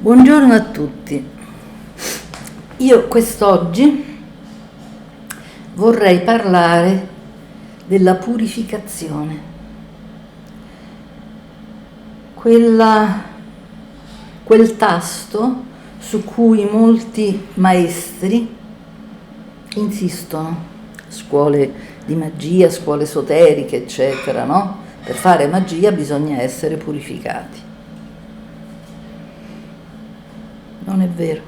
Buongiorno a tutti. Io quest'oggi vorrei parlare della purificazione, quel tasto su cui molti maestri insistono, scuole di magia, scuole esoteriche, eccetera, no? Per fare magia bisogna essere purificati. Non è vero.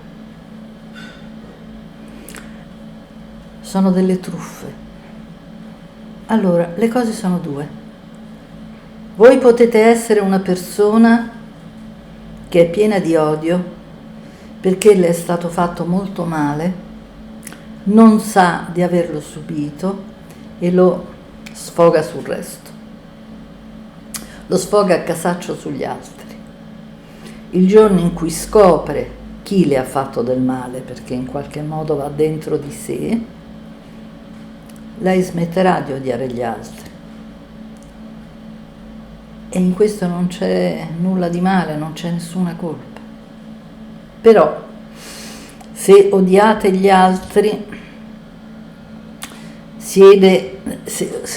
Sono delle truffe. Allora, le cose sono due. Voi potete essere una persona che è piena di odio perché le è stato fatto molto male, non sa di averlo subito e lo sfoga sul resto. Lo sfoga a casaccio sugli altri. Il giorno in cui scopre chi le ha fatto del male, perché in qualche modo va dentro di sé, lei smetterà di odiare gli altri. E in questo non c'è nulla di male, non c'è nessuna colpa. Però, se odiate gli altri, se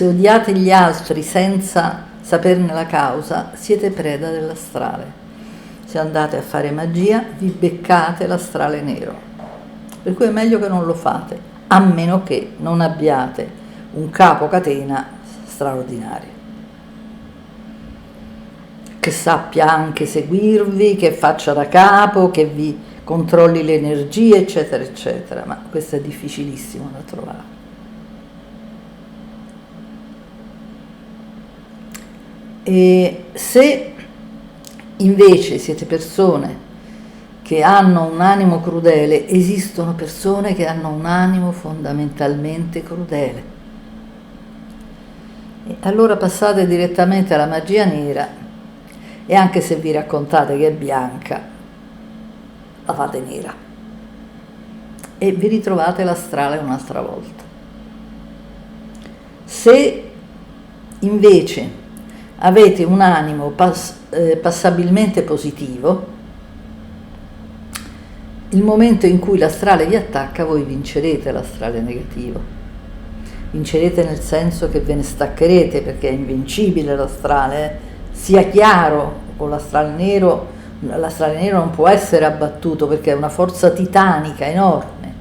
odiate gli altri senza saperne la causa, siete preda dell'astrale. Se andate a fare magia, vi beccate l'astrale nero. Per cui è meglio che non lo fate, a meno che non abbiate un capo catena straordinario, che sappia anche seguirvi, che faccia da capo, che vi controlli le energie, eccetera, eccetera. Ma questo è difficilissimo da trovare. E se invece siete persone che hanno un animo crudele, esistono persone che hanno un animo fondamentalmente crudele. E allora passate direttamente alla magia nera e anche se vi raccontate che è bianca, la fate nera e vi ritrovate l'astrale un'altra volta. Se invece avete un animo passabilmente positivo, il momento in cui l'astrale vi attacca, voi vincerete l'astrale negativo. Vincerete nel senso che ve ne staccherete, perché è invincibile l'astrale. Sia chiaro, con l'astrale nero non può essere abbattuto perché è una forza titanica enorme.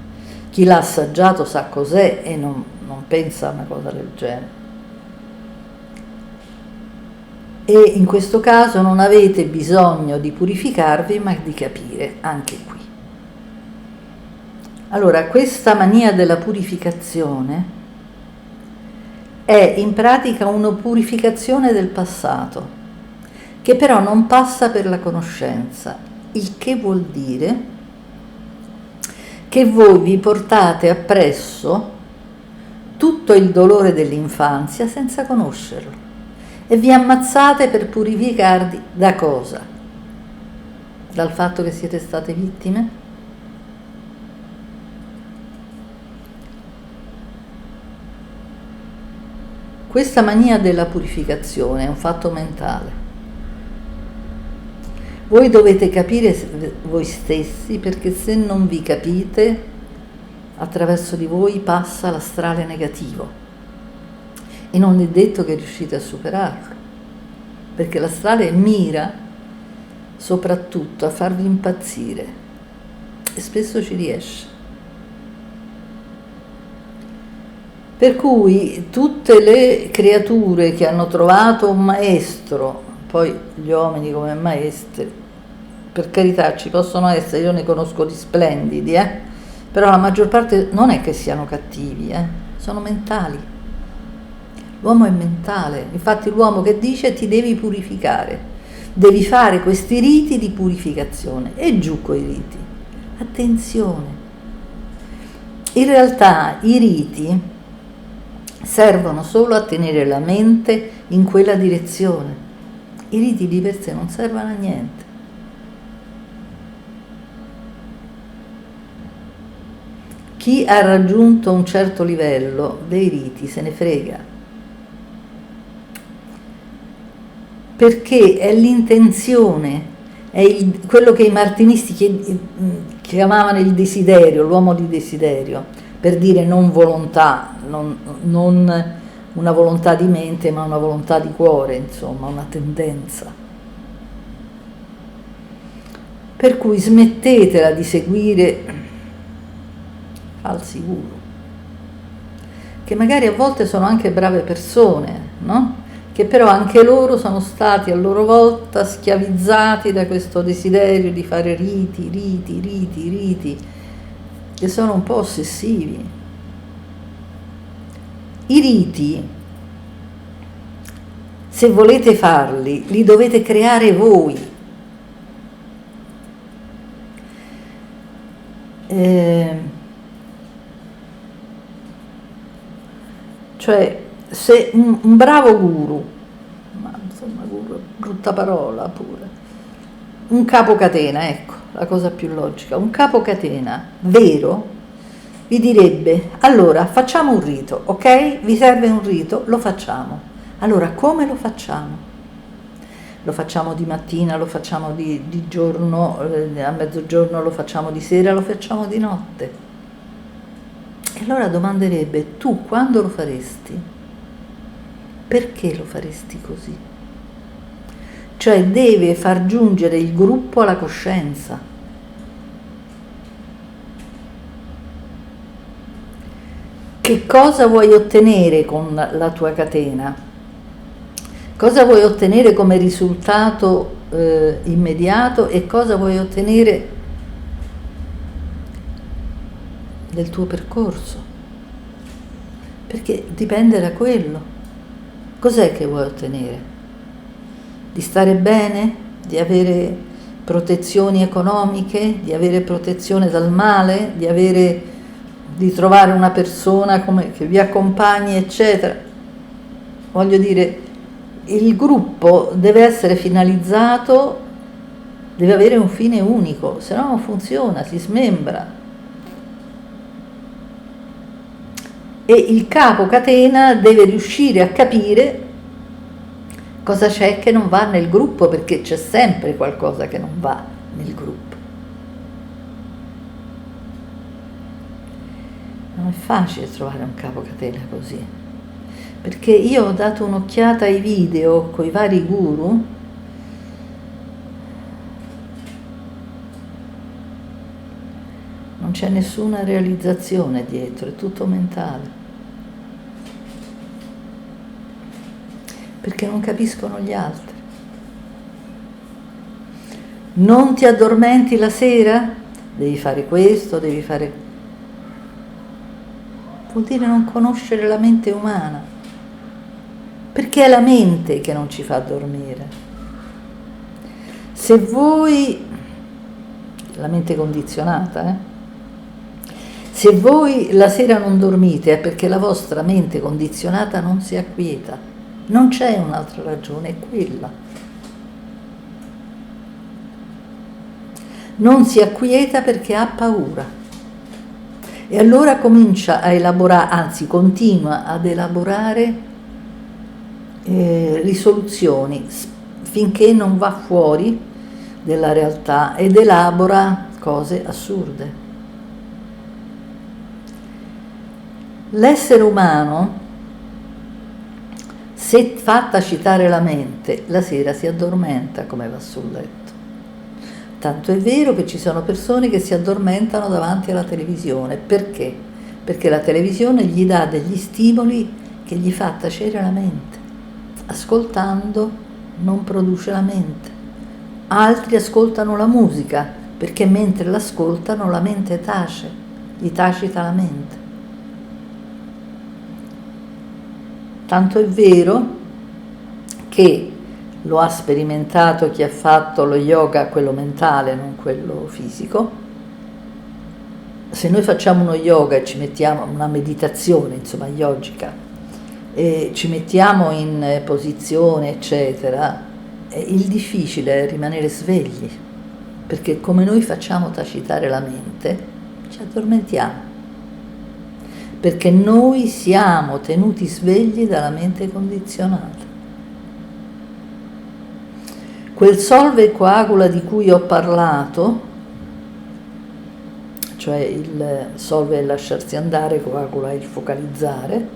Chi l'ha assaggiato sa cos'è e non pensa a una cosa del genere. E in questo caso non avete bisogno di purificarvi, ma di capire, anche qui. Allora, questa mania della purificazione è in pratica una purificazione del passato, che però non passa per la conoscenza, il che vuol dire che voi vi portate appresso tutto il dolore dell'infanzia senza conoscerlo. E vi ammazzate per purificarvi da cosa? Dal fatto che siete state vittime? Questa mania della purificazione è un fatto mentale. Voi dovete capire voi stessi, perché se non vi capite, attraverso di voi passa l'astrale negativo. E non è detto che riuscite a superarlo, perché l'astrale mira soprattutto a farvi impazzire e spesso ci riesce. Per cui tutte le creature che hanno trovato un maestro, poi gli uomini come maestri, per carità ci possono essere, io ne conosco di splendidi, però la maggior parte non è che siano cattivi, sono mentali. L'uomo è mentale, infatti l'uomo che dice ti devi purificare, devi fare questi riti di purificazione e giù coi riti. Attenzione, in realtà i riti servono solo a tenere la mente in quella direzione, i riti di per sé non servono a niente. Chi ha raggiunto un certo livello dei riti se ne frega, perché è l'intenzione quello che i martinisti chiamavano il desiderio, l'uomo di desiderio, per dire non volontà, non una volontà di mente, ma una volontà di cuore, insomma, una tendenza. Per cui smettetela di seguire falsi guru, che magari a volte sono anche brave persone, no? Che però anche loro sono stati a loro volta schiavizzati da questo desiderio di fare riti, che sono un po' ossessivi. I riti, se volete farli, li dovete creare voi. Cioè, se un bravo guru, ma insomma guru, brutta parola pure, un capocatena, ecco, la cosa più logica, un capocatena vero vi direbbe: allora facciamo un rito, ok? Vi serve un rito? Lo facciamo. Allora come lo facciamo? Lo facciamo di mattina, lo facciamo di giorno, a mezzogiorno, lo facciamo di sera, lo facciamo di notte. E allora domanderebbe: tu quando lo faresti? Perché lo faresti così? Cioè deve far giungere il gruppo alla coscienza. Che cosa vuoi ottenere con la tua catena? Cosa vuoi ottenere come risultato immediato e cosa vuoi ottenere del tuo percorso? Perché dipende da quello. Cos'è che vuoi ottenere? Di stare bene? Di avere protezioni economiche? Di avere protezione dal male? Di trovare una persona che vi accompagni, eccetera? Voglio dire, il gruppo deve essere finalizzato, deve avere un fine unico, se no non funziona, si smembra. E il capo catena deve riuscire a capire cosa c'è che non va nel gruppo, perché c'è sempre qualcosa che non va nel gruppo. Non è facile trovare un capo catena così, perché io ho dato un'occhiata ai video con i vari guru. Non c'è nessuna realizzazione dietro, è tutto mentale. Perché non capiscono gli altri. Non ti addormenti la sera? Devi fare questo, devi fare... Vuol dire non conoscere la mente umana. Perché è la mente che non ci fa dormire. Se voi... La mente condizionata, Se voi la sera non dormite è perché la vostra mente condizionata non si acquieta. Non c'è un'altra ragione, è quella. Non si acquieta perché ha paura. E allora comincia a elaborare, anzi continua ad elaborare risoluzioni finché non va fuori della realtà ed elabora cose assurde. L'essere umano, se fa tacitare la mente, la sera si addormenta come va sul letto. Tanto è vero che ci sono persone che si addormentano davanti alla televisione. Perché? Perché la televisione gli dà degli stimoli che gli fa tacere la mente. Ascoltando non produce la mente. Altri ascoltano la musica perché mentre l'ascoltano la mente tace, gli tacita la mente. Tanto è vero che lo ha sperimentato chi ha fatto lo yoga, quello mentale, non quello fisico. Se noi facciamo uno yoga e ci mettiamo una meditazione, insomma, yogica, e ci mettiamo in posizione, eccetera, il difficile è rimanere svegli, perché come noi facciamo tacitare la mente, ci addormentiamo. Perché noi siamo tenuti svegli dalla mente condizionata. Quel solve e coagula di cui ho parlato, cioè il solve è il lasciarsi andare, coagula è il focalizzare,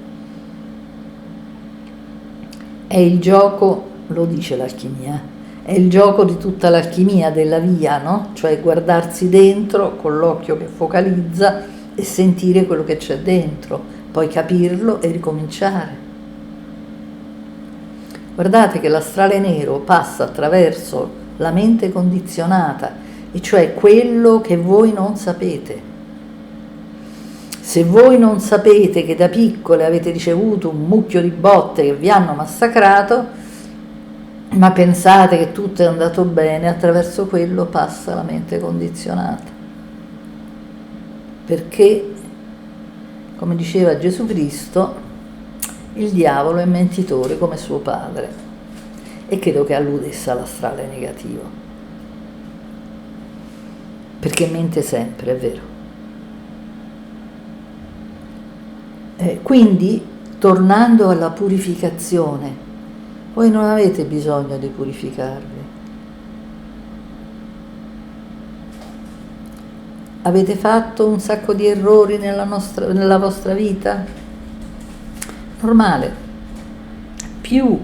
è il gioco, lo dice l'alchimia, è il gioco di tutta l'alchimia della via, no? Cioè guardarsi dentro con l'occhio che focalizza e sentire quello che c'è dentro, poi capirlo e ricominciare. Guardate che l'astrale nero passa attraverso la mente condizionata, e cioè quello che voi non sapete. Se voi non sapete che da piccole avete ricevuto un mucchio di botte che vi hanno massacrato, ma pensate che tutto è andato bene, attraverso quello passa la mente condizionata. Perché, come diceva Gesù Cristo, il diavolo è mentitore come suo padre, e credo che alludesse all'astrale negativo, perché mente sempre, è vero. Quindi, tornando alla purificazione, voi non avete bisogno di purificarvi. Avete fatto un sacco di errori nella vostra vita? Normale. Più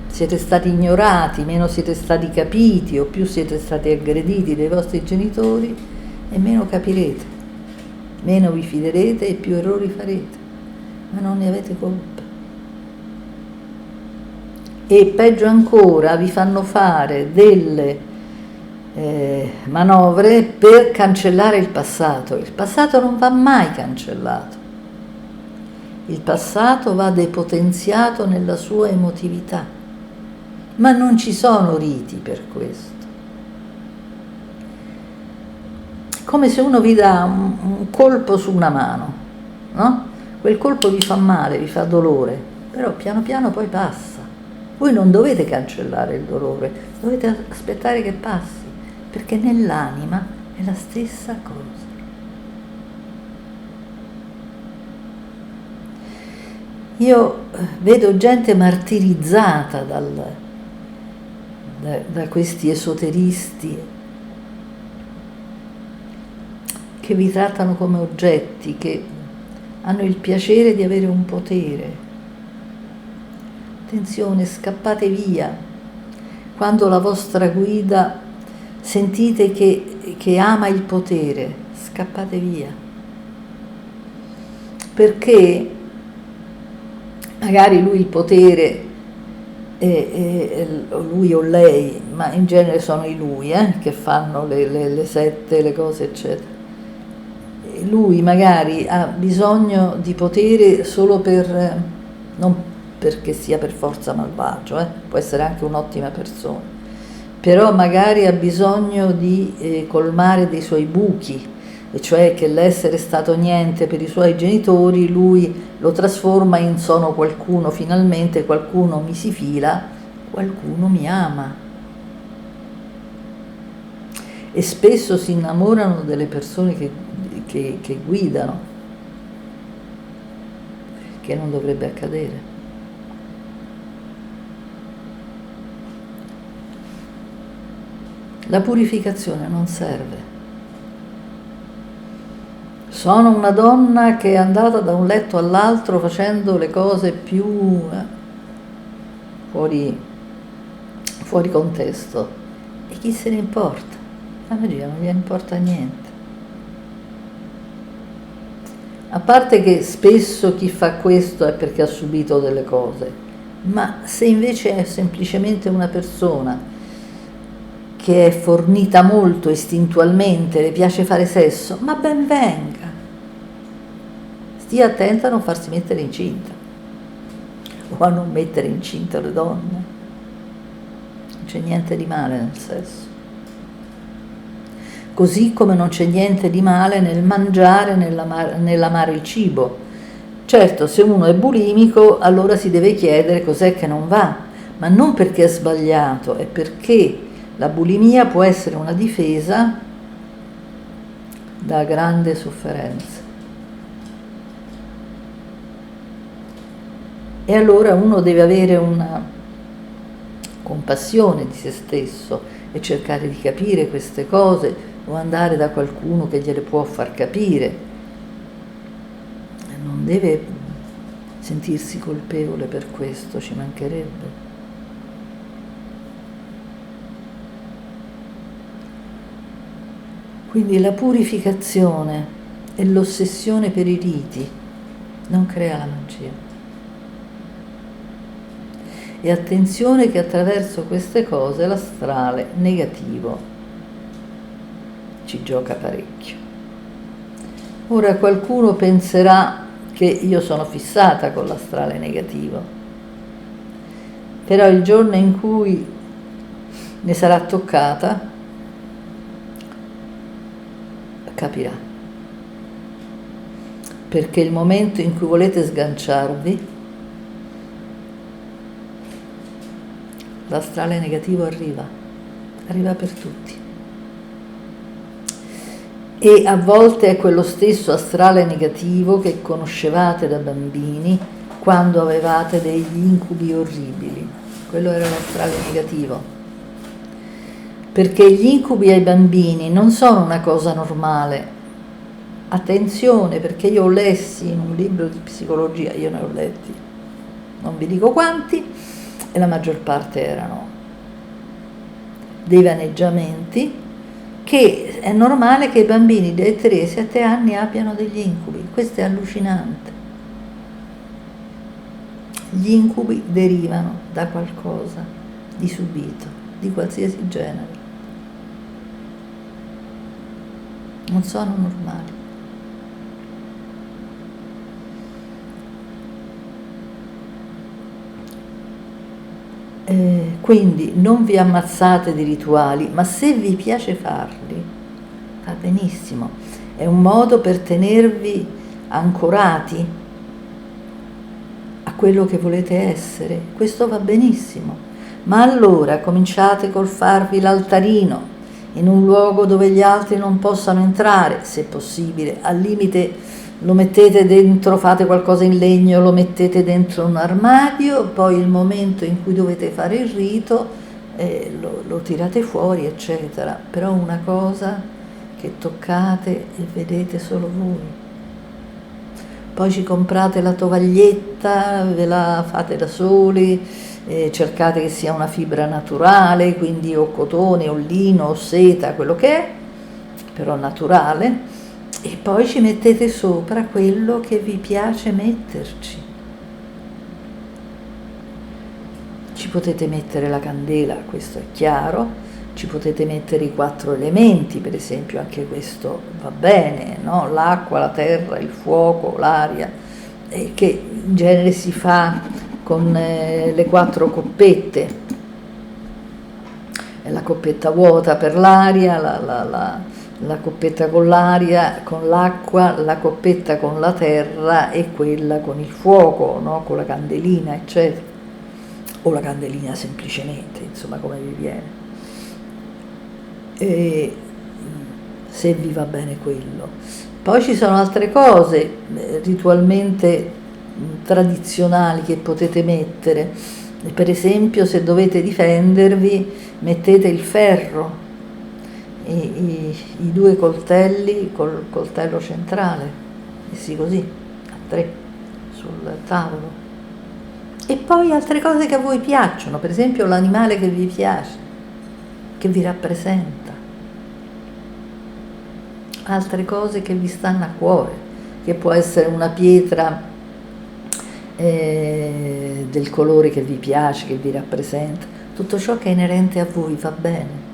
siete stati ignorati, meno siete stati capiti, o più siete stati aggrediti dai vostri genitori, e meno capirete, meno vi fiderete e più errori farete, ma non ne avete colpa. E peggio ancora, vi fanno fare delle manovre per cancellare il passato. Il passato non va mai cancellato. Il passato va depotenziato nella sua emotività, ma non ci sono riti per questo. Come se uno vi dà un colpo su una mano, no? Quel colpo vi fa male, vi fa dolore, però piano piano poi passa. Voi non dovete cancellare il dolore, dovete aspettare che passi, perché nell'anima è la stessa cosa. Io vedo gente martirizzata da questi esoteristi che vi trattano come oggetti, che hanno il piacere di avere un potere. Attenzione, scappate via. Quando la vostra guida sentite che ama il potere, scappate via. Perché magari lui il potere, lui o lei, ma in genere sono i lui, che fanno le sette, le cose eccetera. Lui magari ha bisogno di potere solo per, non perché sia per forza malvagio, può essere anche un'ottima persona, però magari ha bisogno di colmare dei suoi buchi, e cioè che l'essere stato niente per i suoi genitori, lui lo trasforma in sono qualcuno, finalmente qualcuno mi si fila, qualcuno mi ama. E spesso si innamorano delle persone che guidano, che non dovrebbe accadere. La purificazione non serve. Sono una donna che è andata da un letto all'altro facendo le cose più fuori contesto. E chi se ne importa? La magia non gliene importa niente. A parte che spesso chi fa questo è perché ha subito delle cose, ma se invece è semplicemente una persona che è fornita molto istintualmente, le piace fare sesso, ma ben venga. Stia attenta a non farsi mettere incinta o a non mettere incinta le donne. Non c'è niente di male nel sesso. Così come non c'è niente di male nel mangiare, nell'amare il cibo. Certo, se uno è bulimico, allora si deve chiedere cos'è che non va, ma non perché è sbagliato, è perché la bulimia può essere una difesa da grande sofferenza. E allora uno deve avere compassione di se stesso e cercare di capire queste cose o andare da qualcuno che gliele può far capire. Non deve sentirsi colpevole per questo, ci mancherebbe. Quindi la purificazione e l'ossessione per i riti non crea la magia. E attenzione che attraverso queste cose l'astrale negativo ci gioca parecchio. Ora qualcuno penserà che io sono fissata con l'astrale negativo, però il giorno in cui ne sarà toccata capirà, perché il momento in cui volete sganciarvi, l'astrale negativo arriva per tutti. E a volte è quello stesso astrale negativo che conoscevate da bambini quando avevate degli incubi orribili. Quello era l'astrale negativo. Perché gli incubi ai bambini non sono una cosa normale. Attenzione, perché io lessi in un libro di psicologia, io ne ho letti, non vi dico quanti, e la maggior parte erano dei vaneggiamenti, che è normale che i bambini dai 3 ai 7 anni abbiano degli incubi. Questo è allucinante. Gli incubi derivano da qualcosa di subito, di qualsiasi genere. Non sono normali. Quindi non vi ammazzate di rituali, ma se vi piace farli, va benissimo. È un modo per tenervi ancorati a quello che volete essere. Questo va benissimo. Ma allora cominciate col farvi l'altarino in un luogo dove gli altri non possano entrare, se possibile. Al limite lo mettete dentro, fate qualcosa in legno, lo mettete dentro un armadio, poi il momento in cui dovete fare il rito lo tirate fuori, eccetera. Però una cosa che toccate e vedete solo voi. Poi ci comprate la tovaglietta, ve la fate da soli, cercate che sia una fibra naturale, quindi o cotone o lino o seta, quello che è, però naturale. E poi ci mettete sopra quello che vi piace metterci. Ci potete mettere la candela, questo è chiaro, ci potete mettere i 4 elementi, per esempio, anche questo va bene, no? L'acqua, la terra, il fuoco, l'aria, che in genere si fa con le 4 coppette, la coppetta vuota per l'aria, la coppetta con l'aria, con l'acqua, la coppetta con la terra e quella con il fuoco, no? Con la candelina, eccetera, o la candelina semplicemente, insomma, come vi viene. E se vi va bene quello. Poi ci sono altre cose ritualmente tradizionali che potete mettere. Per esempio, se dovete difendervi, mettete il ferro, i 2 coltelli col coltello centrale, messi così, a 3, sul tavolo. E poi altre cose che a voi piacciono, per esempio l'animale che vi piace, che vi rappresenta. Altre cose che vi stanno a cuore, che può essere una pietra del colore che vi piace, che vi rappresenta. Tutto ciò che è inerente a voi va bene.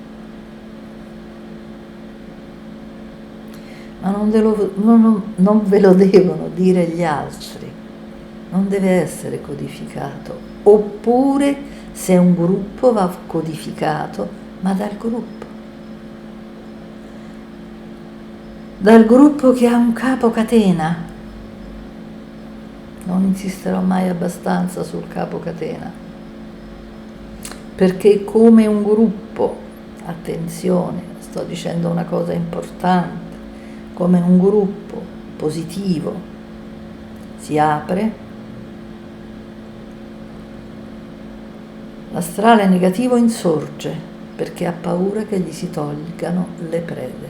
Ma non ve lo devono dire gli altri, non deve essere codificato. Oppure, se è un gruppo, va codificato, ma dal gruppo che ha un capo catena. Non insisterò mai abbastanza sul capo catena, perché come un gruppo, attenzione, sto dicendo una cosa importante, come un gruppo positivo si apre, L'astrale negativo insorge perché ha paura che gli si tolgano le prede.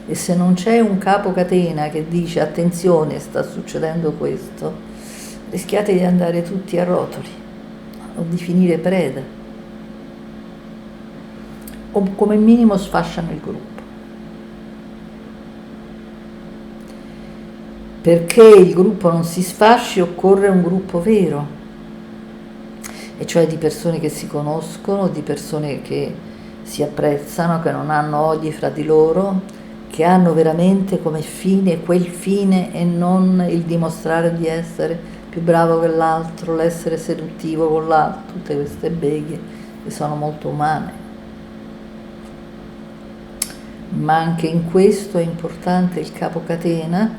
E se non c'è un capo catena che dice attenzione, sta succedendo questo, rischiate di andare tutti a rotoli o di finire preda, o come minimo sfasciano il gruppo. Perché il gruppo non si sfasci occorre un gruppo vero, e cioè di persone che si conoscono, di persone che si apprezzano, che non hanno odi fra di loro, che hanno veramente come fine quel fine e non il dimostrare di essere più bravo che l'altro, l'essere seduttivo con l'altro, tutte queste beghe che sono molto umane. Ma anche in questo è importante il capocatena,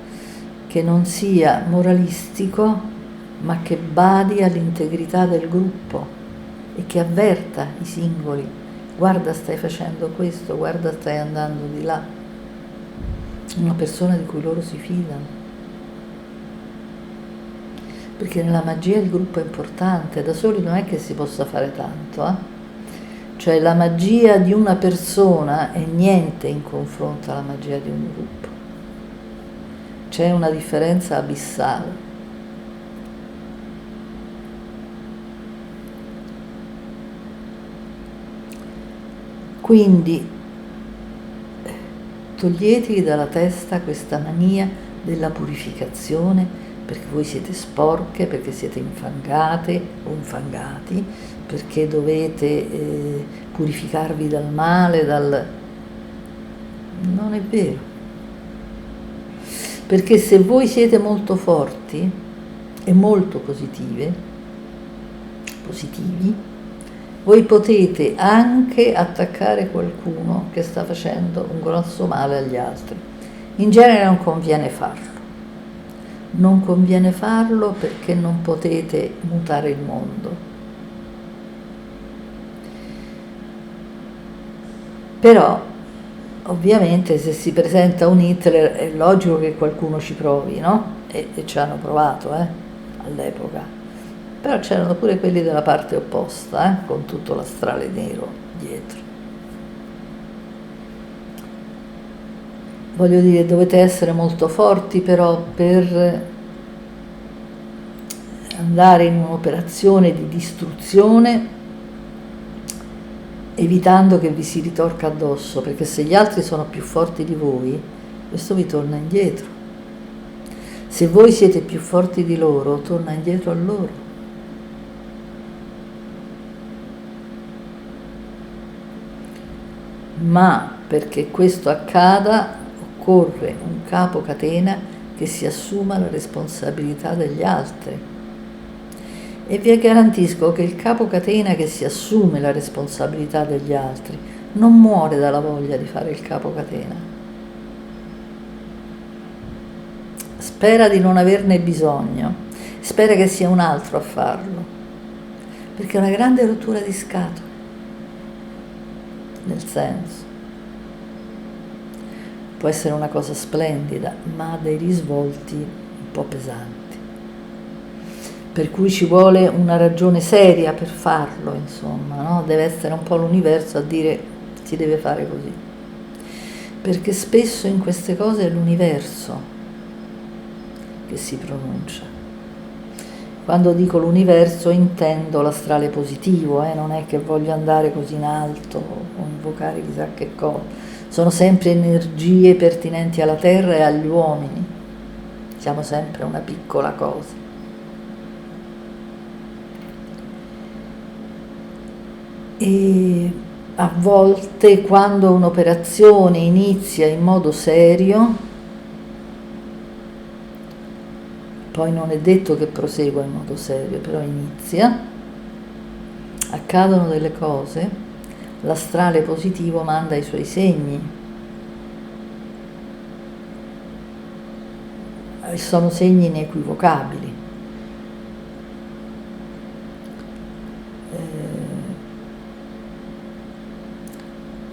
che non sia moralistico, ma che badi all'integrità del gruppo e che avverta i singoli: guarda, stai facendo questo, guarda, stai andando di là. Una persona di cui loro si fidano. Perché nella magia il gruppo è importante, da soli non è che si possa fare tanto, Cioè la magia di una persona è niente in confronto alla magia di un gruppo. C'è una differenza abissale. Quindi toglietevi dalla testa questa mania della purificazione, perché voi siete sporche, perché siete infangate o infangati, perché dovete purificarvi dal male, Non è vero. Perché se voi siete molto forti e molto positivi, voi potete anche attaccare qualcuno che sta facendo un grosso male agli altri. In genere non conviene farlo. Non conviene farlo perché non potete mutare il mondo. Però ovviamente se si presenta un Hitler è logico che qualcuno ci provi, no? E ci hanno provato, all'epoca. Però c'erano pure quelli della parte opposta, con tutto l'astrale nero dietro. Voglio dire, dovete essere molto forti però per andare in un'operazione di distruzione, evitando che vi si ritorca addosso, perché se gli altri sono più forti di voi, questo vi torna indietro. Se voi siete più forti di loro, torna indietro a loro. Ma perché questo accada, occorre un capo catena che si assuma la responsabilità degli altri. E vi garantisco che il capo catena che si assume la responsabilità degli altri non muore dalla voglia di fare il capo catena. Spera di non averne bisogno, spera che sia un altro a farlo, perché è una grande rottura di scatole, nel senso. Può essere una cosa splendida, ma ha dei risvolti un po' pesanti. Per cui ci vuole una ragione seria per farlo, insomma, no? Deve essere un po' l'universo a dire si deve fare così. Perché spesso in queste cose è l'universo che si pronuncia. Quando dico l'universo intendo l'astrale positivo, non è che voglio andare così in alto o invocare chissà che cosa. Sono sempre energie pertinenti alla Terra e agli uomini. Siamo sempre una piccola cosa. E a volte quando un'operazione inizia in modo serio, poi non è detto che prosegua in modo serio, però inizia, accadono delle cose, l'astrale positivo manda i suoi segni. Sono segni inequivocabili.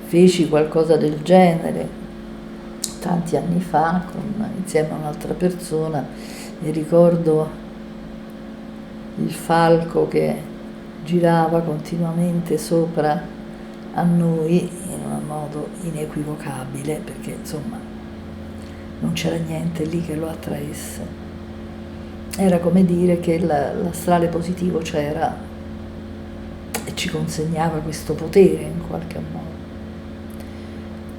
Feci qualcosa del genere tanti anni fa insieme a un'altra persona e ricordo il falco che girava continuamente sopra a noi in un modo inequivocabile, perché insomma non c'era niente lì che lo attraesse. Era come dire che l'astrale positivo c'era e ci consegnava questo potere in qualche modo.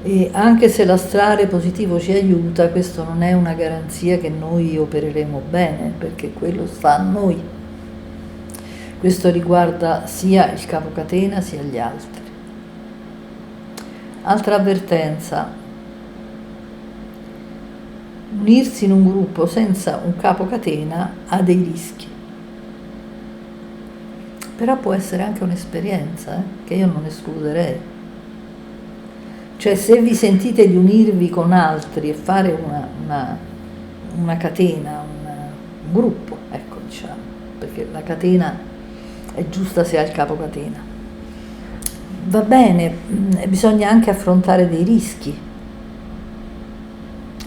E anche se l'astrale positivo ci aiuta, questo non è una garanzia che noi opereremo bene, perché quello sta a noi. Questo riguarda sia il capocatena sia gli altri. Altra avvertenza: unirsi in un gruppo senza un capocatena ha dei rischi, però può essere anche un'esperienza che io non escluderei. Cioè, se vi sentite di unirvi con altri e fare una catena, un gruppo, ecco, diciamo, perché la catena è giusta se ha il capocatena, va bene, bisogna anche affrontare dei rischi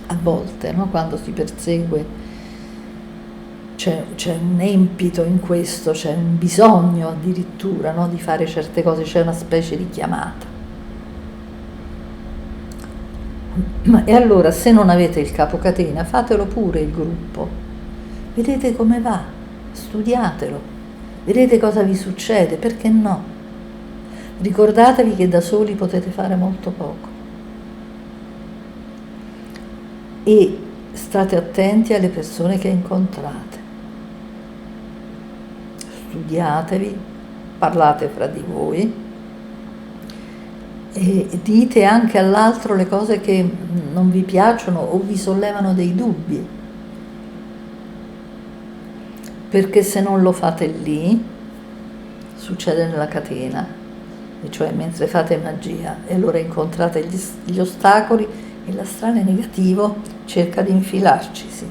a volte, no? Quando si persegue c'è un empito in questo, c'è un bisogno addirittura, no? Di fare certe cose, c'è una specie di chiamata. E allora, se non avete il capocatena, fatelo pure il gruppo, vedete come va, studiatelo, vedete cosa vi succede, perché no? Ricordatevi che da soli potete fare molto poco e state attenti alle persone che incontrate, studiatevi, parlate fra di voi e dite anche all'altro le cose che non vi piacciono o vi sollevano dei dubbi, perché se non lo fate lì succede nella catena, e cioè mentre fate magia e allora incontrate gli ostacoli e l'astrale negativo cerca di infilarcisi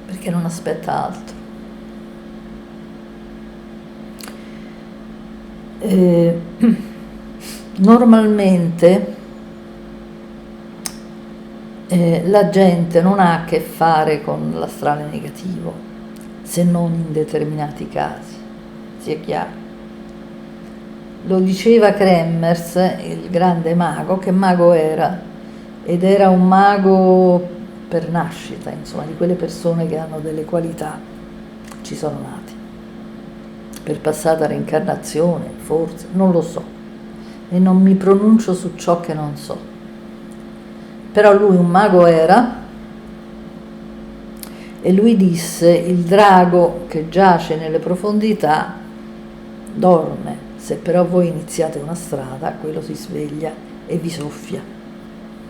perché non aspetta altro. Normalmente la gente non ha a che fare con l'astrale negativo, se non in determinati casi, sia chiaro. Lo diceva Kremers, il grande mago, che mago era, ed era un mago per nascita, insomma, di quelle persone che hanno delle qualità, ci sono nati, per passata reincarnazione, forse, non lo so. E non mi pronuncio su ciò che non so, però lui un mago era, e lui disse: il drago che giace nelle profondità dorme, se però voi iniziate una strada, quello si sveglia e vi soffia.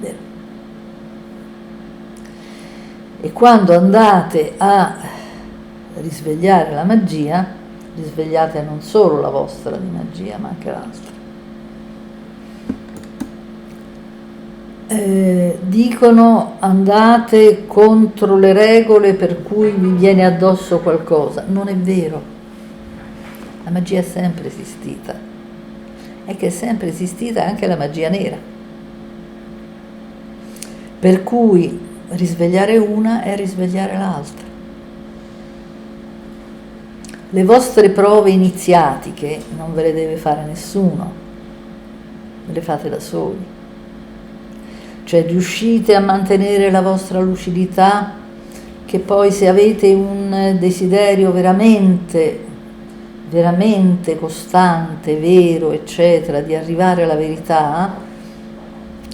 Vero? E quando andate a risvegliare la magia, risvegliate non solo la vostra di magia ma anche l'altra. Dicono andate contro le regole per cui vi viene addosso qualcosa. Non è vero, la magia è sempre esistita, è che è sempre esistita anche la magia nera, per cui risvegliare una è risvegliare l'altra. Le vostre prove iniziatiche non ve le deve fare nessuno, ve le fate da soli. Cioè riuscite a mantenere la vostra lucidità, che poi se avete un desiderio veramente, veramente costante, vero, eccetera, di arrivare alla verità,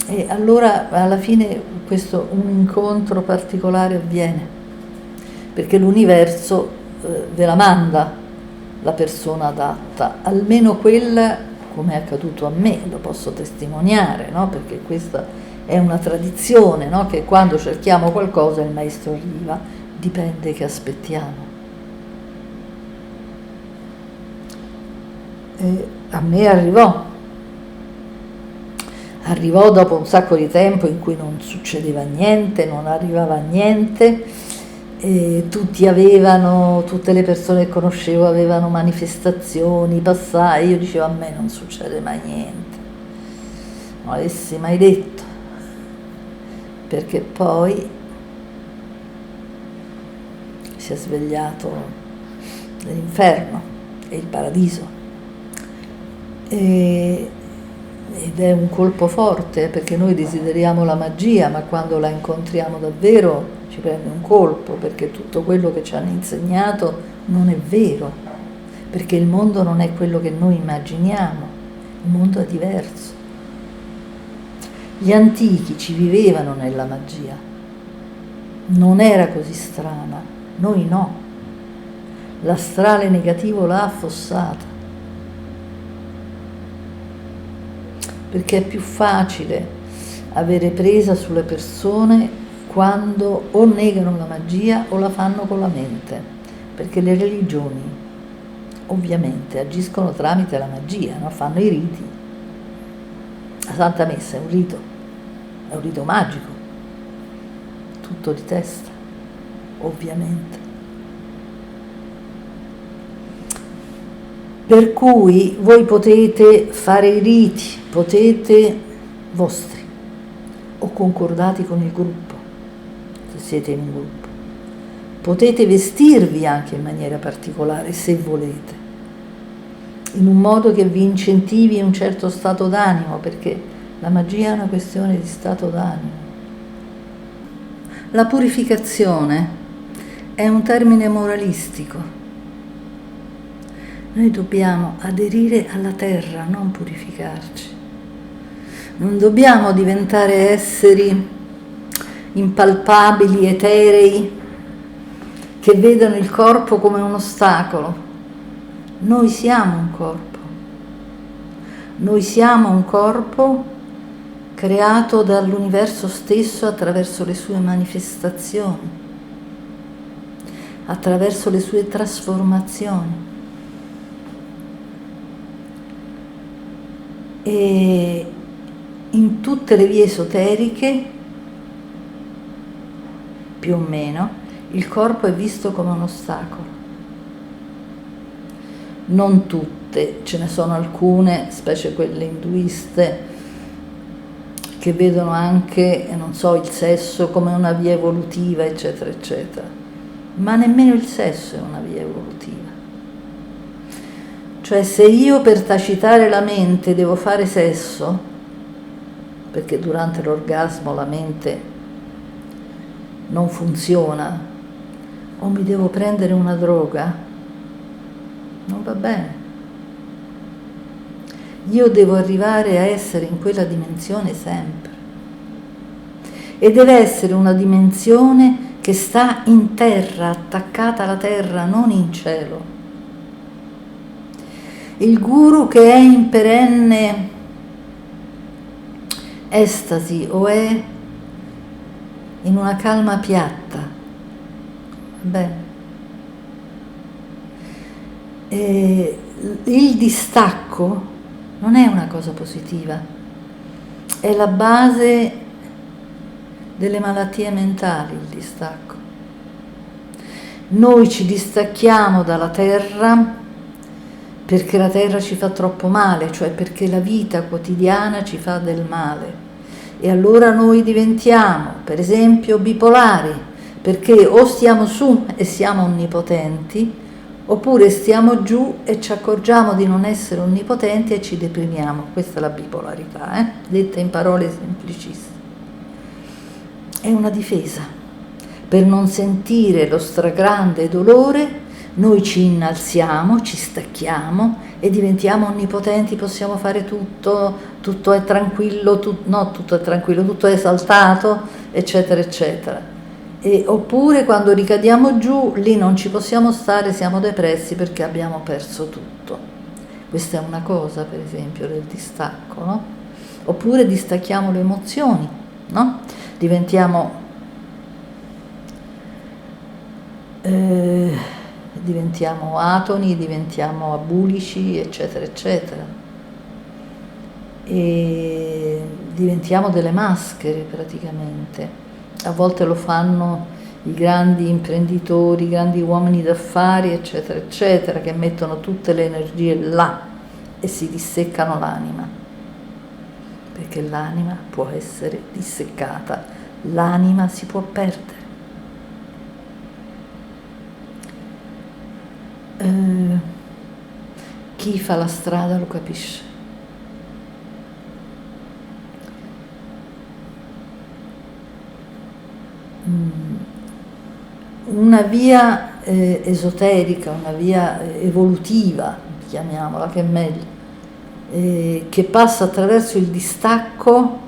e allora alla fine questo un incontro particolare avviene, perché l'universo ve la manda la persona adatta, almeno quella, come è accaduto a me, lo posso testimoniare, no? Perché questa è una tradizione, no? Che quando cerchiamo qualcosa il maestro arriva, dipende che aspettiamo. E a me arrivò dopo un sacco di tempo in cui non succedeva niente, non arrivava niente, e tutte le persone che conoscevo avevano manifestazioni, passai, io dicevo a me non succede mai niente, non avessi mai detto, perché poi si è svegliato l'inferno e il paradiso. Ed è un colpo forte, perché noi desideriamo la magia, ma quando la incontriamo davvero ci prende un colpo, perché tutto quello che ci hanno insegnato non è vero, perché il mondo non è quello che noi immaginiamo, il mondo è diverso. Gli antichi ci vivevano nella magia, non era così strana, noi no. L'astrale negativo l'ha affossata, perché è più facile avere presa sulle persone quando o negano la magia o la fanno con la mente, perché le religioni ovviamente agiscono tramite la magia, no? Fanno i riti. La Santa Messa è un rito magico, tutto di testa, ovviamente. Per cui voi potete fare i riti, potete vostri, o concordati con il gruppo, se siete in un gruppo. Potete vestirvi anche in maniera particolare, se volete, in un modo che vi incentivi un certo stato d'animo, perché la magia è una questione di stato d'animo. La purificazione è un termine moralistico. Noi dobbiamo aderire alla terra, non purificarci. Non dobbiamo diventare esseri impalpabili, eterei, che vedono il corpo come un ostacolo. Noi siamo un corpo. Noi siamo un corpo creato dall'universo stesso attraverso le sue manifestazioni, attraverso le sue trasformazioni. E in tutte le vie esoteriche, più o meno, il corpo è visto come un ostacolo. Non tutte, ce ne sono alcune, specie quelle induiste, che vedono anche, non so, il sesso come una via evolutiva, eccetera, eccetera. Ma nemmeno il sesso è una via evolutiva. Cioè, se io per tacitare la mente devo fare sesso, perché durante l'orgasmo la mente non funziona, o mi devo prendere una droga, non va bene. Io devo arrivare a essere in quella dimensione sempre. E deve essere una dimensione che sta in terra, attaccata alla terra, non in cielo. Il guru che è in perenne estasi o è in una calma piatta, bene. Il distacco non è una cosa positiva, è la base delle malattie mentali, il distacco. Noi ci distacchiamo dalla terra perché la terra ci fa troppo male, cioè perché la vita quotidiana ci fa del male. E allora noi diventiamo, per esempio, bipolari, perché o stiamo su e siamo onnipotenti, oppure stiamo giù e ci accorgiamo di non essere onnipotenti e ci deprimiamo. Questa è la bipolarità, detta in parole semplicissime. È una difesa. Per non sentire lo stragrande dolore, noi ci innalziamo, ci stacchiamo e diventiamo onnipotenti, possiamo fare tutto, tutto è tranquillo, tutto è tranquillo, tutto è esaltato, eccetera, eccetera. Oppure quando ricadiamo giù, lì non ci possiamo stare, siamo depressi perché abbiamo perso tutto. Questa è una cosa, per esempio, del distacco, no? Oppure distacchiamo le emozioni, no? Diventiamo atoni, diventiamo abulici, eccetera, eccetera. E diventiamo delle maschere praticamente. A volte lo fanno i grandi imprenditori, i grandi uomini d'affari, eccetera, eccetera, che mettono tutte le energie là e si disseccano l'anima, perché l'anima può essere disseccata, l'anima si può perdere. Chi fa la strada lo capisce. una via esoterica, una via evolutiva, chiamiamola, che è meglio, che passa attraverso il distacco,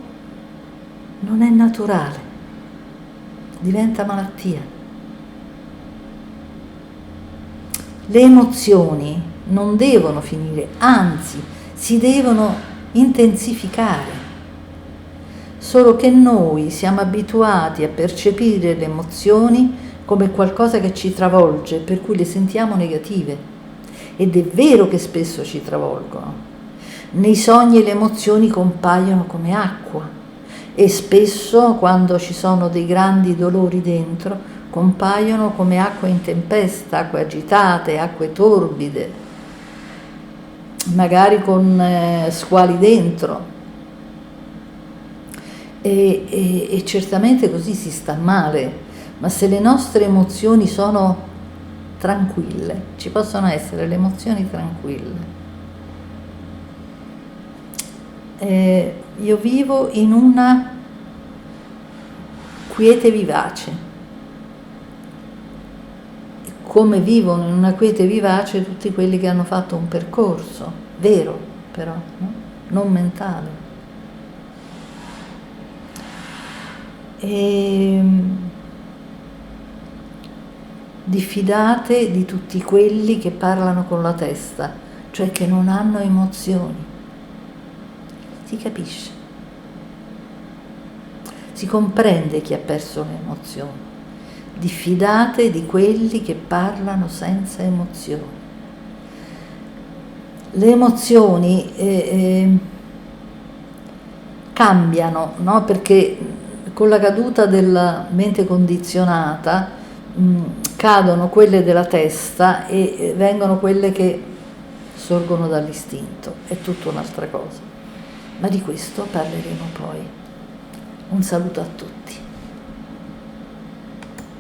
non è naturale, diventa malattia. Le emozioni non devono finire, anzi si devono intensificare, solo che noi siamo abituati a percepire le emozioni come qualcosa che ci travolge, per cui le sentiamo negative, ed è vero che spesso ci travolgono. Nei sogni le emozioni compaiono come acqua e spesso, quando ci sono dei grandi dolori dentro, compaiono come acque in tempesta, acque agitate, acque torbide, magari con squali dentro. E certamente così si sta male, ma se le nostre emozioni sono tranquille, ci possono essere le emozioni tranquille. Io vivo in una quiete vivace, come vivono in una quiete vivace tutti quelli che hanno fatto un percorso, vero però, no? Non mentale. Diffidate di tutti quelli che parlano con la testa, cioè che non hanno emozioni. Si capisce, si comprende chi ha perso le emozioni. Diffidate di quelli che parlano senza emozioni. Le emozioni cambiano, no? Perché con la caduta della mente condizionata cadono quelle della testa e vengono quelle che sorgono dall'istinto, è tutta un'altra cosa. Ma di questo parleremo poi. Un saluto a tutti.